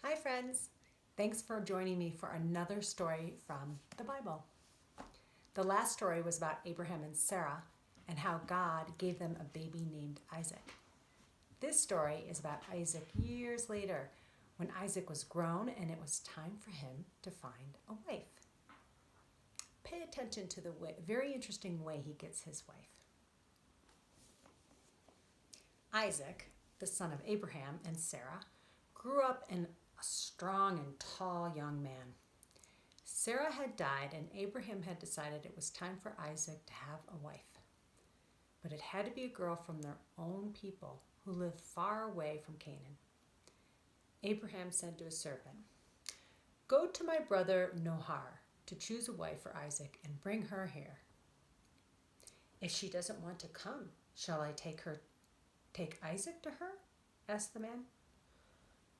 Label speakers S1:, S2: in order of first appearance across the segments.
S1: Hi, friends. Thanks for joining me for another story from the Bible. The last story was about Abraham and Sarah and how God gave them a baby named Isaac. This story is about Isaac years later when Isaac was grown and it was time for him to find a wife. Pay attention to the very interesting way he gets his wife. Isaac, the son of Abraham and Sarah, grew up in a strong and tall young man. Sarah had died, and Abraham had decided it was time for Isaac to have a wife. But it had to be a girl from their own people who lived far away from Canaan. Abraham said to his servant, "Go to my brother Nohar to choose a wife for Isaac and bring her here." "If she doesn't want to come, shall I take Isaac to her?" asked the man.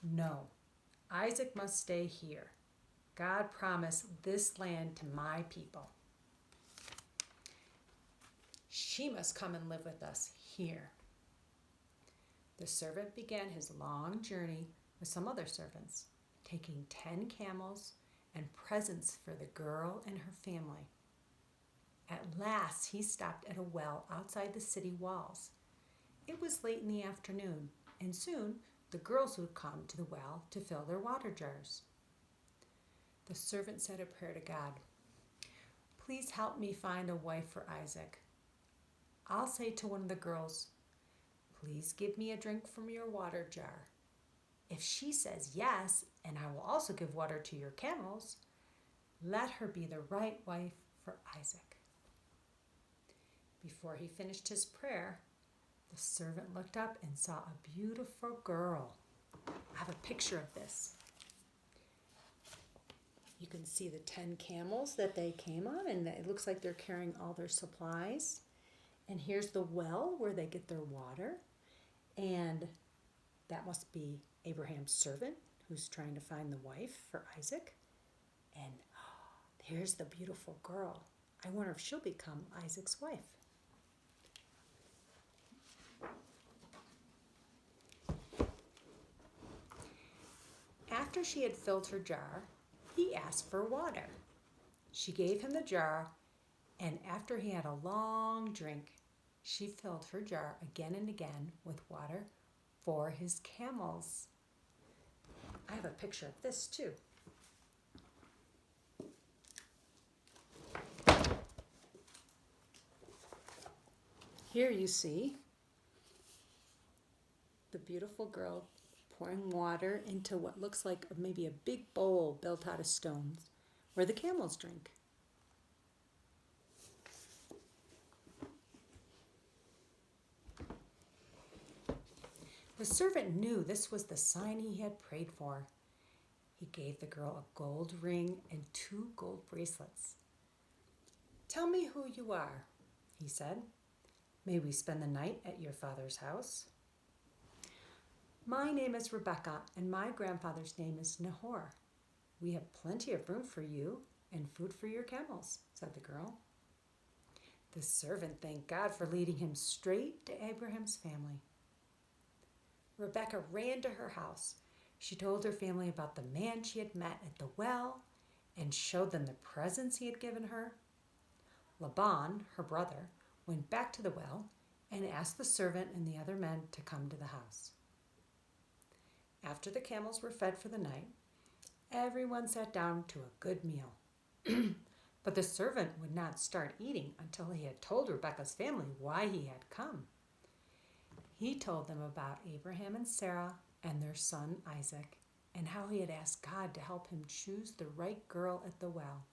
S1: "No, Isaac must stay here. God promised this land to my people. She must come and live with us here." The servant began his long journey with some other servants, taking 10 camels and presents for the girl and her family. At last, he stopped at a well outside the city walls. It was late in the afternoon, and soon the girls would come to the well to fill their water jars. The servant said a prayer to God. "Please help me find a wife for Isaac. I'll say to one of the girls, 'Please give me a drink from your water jar.' If she says yes, and I will also give water to your camels, let her be the right wife for Isaac." Before he finished his prayer, the servant looked up and saw a beautiful girl. I have a picture of this. You can see the 10 camels that they came on, and it looks like they're carrying all their supplies. And here's the well where they get their water. And that must be Abraham's servant who's trying to find the wife for Isaac. And here's the beautiful girl. I wonder if she'll become Isaac's wife. After she had filled her jar, he asked for water. She gave him the jar, and after he had a long drink, she filled her jar again and again with water for his camels. I have a picture of this too. Here you see the beautiful girl pouring water into what looks like maybe a big bowl built out of stones where the camels drink. The servant knew this was the sign he had prayed for. He gave the girl a gold ring and 2 gold bracelets. "Tell me who you are," he said. "May we spend the night at your father's house?" "My name is Rebekah, and my grandfather's name is Nahor. We have plenty of room for you and food for your camels," said the girl. The servant thanked God for leading him straight to Abraham's family. Rebekah ran to her house. She told her family about the man she had met at the well and showed them the presents he had given her. Laban, her brother, went back to the well and asked the servant and the other men to come to the house. After the camels were fed for the night, everyone sat down to a good meal. But the servant would not start eating until he had told Rebekah's family why he had come. He told them about Abraham and Sarah and their son Isaac, and how he had asked God to help him choose the right girl at the well.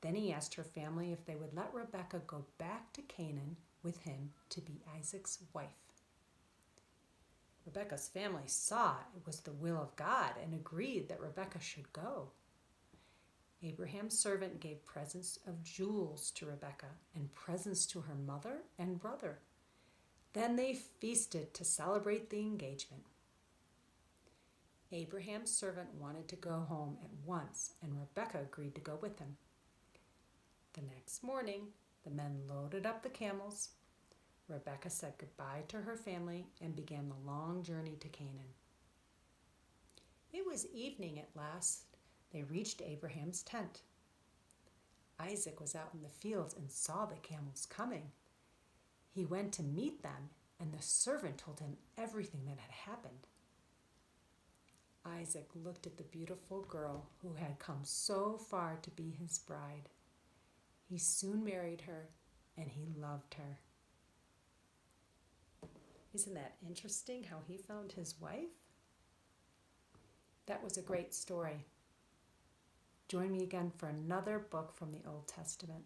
S1: Then he asked her family if they would let Rebekah go back to Canaan with him to be Isaac's wife. Rebekah's family saw it was the will of God and agreed that Rebekah should go. Abraham's servant gave presents of jewels to Rebekah and presents to her mother and brother. Then they feasted to celebrate the engagement. Abraham's servant wanted to go home at once, and Rebekah agreed to go with him. The next morning, the men loaded up the camels. Rebekah said goodbye to her family and began the long journey to Canaan. It was was evening at last, they reached Abraham's tent. Isaac was out in the fields and saw the camels coming. He went to meet them, and the servant told him everything that had happened. Isaac looked at the beautiful girl who had come so far to be his bride. He soon married her, and he loved her. Isn't that interesting how he found his wife? That was a great story. Join me again for another book from the Old Testament.